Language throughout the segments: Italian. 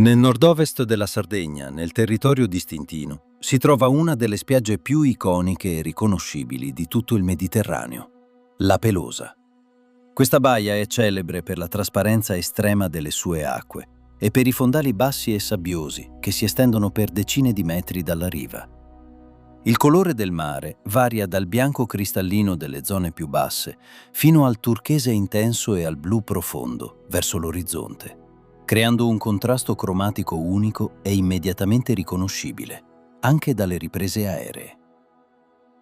Nel nord-ovest della Sardegna, nel territorio di Stintino, si trova una delle spiagge più iconiche e riconoscibili di tutto il Mediterraneo, la Pelosa. Questa baia è celebre per la trasparenza estrema delle sue acque e per i fondali bassi e sabbiosi che si estendono per decine di metri dalla riva. Il colore del mare varia dal bianco cristallino delle zone più basse fino al turchese intenso e al blu profondo verso l'orizzonte, creando un contrasto cromatico unico e immediatamente riconoscibile, anche dalle riprese aeree.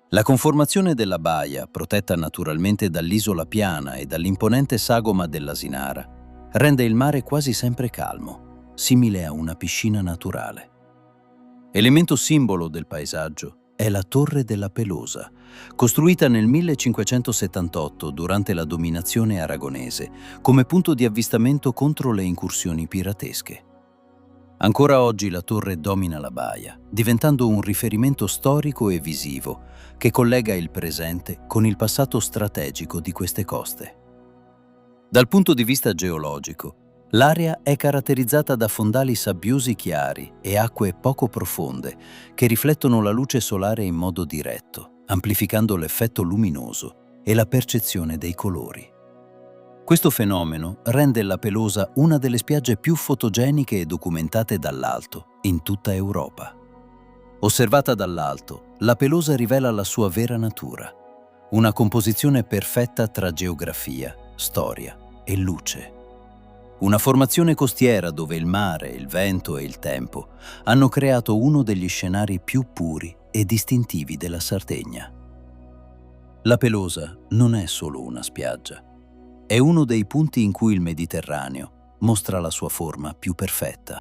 La conformazione della baia, protetta naturalmente dall'isola piana e dall'imponente sagoma dell'Asinara, rende il mare quasi sempre calmo, simile a una piscina naturale. Elemento simbolo del paesaggio è la Torre della Pelosa, costruita nel 1578 durante la dominazione aragonese come punto di avvistamento contro le incursioni piratesche. Ancora oggi la torre domina la baia, diventando un riferimento storico e visivo che collega il presente con il passato strategico di queste coste. Dal punto di vista geologico, l'area è caratterizzata da fondali sabbiosi chiari e acque poco profonde che riflettono la luce solare in modo diretto, amplificando l'effetto luminoso e la percezione dei colori. Questo fenomeno rende la Pelosa una delle spiagge più fotogeniche e documentate dall'alto in tutta Europa. Osservata dall'alto, la Pelosa rivela la sua vera natura, una composizione perfetta tra geografia, storia e luce. Una formazione costiera dove il mare, il vento e il tempo hanno creato uno degli scenari più puri e distintivi della Sardegna. La Pelosa non è solo una spiaggia. È uno dei punti in cui il Mediterraneo mostra la sua forma più perfetta.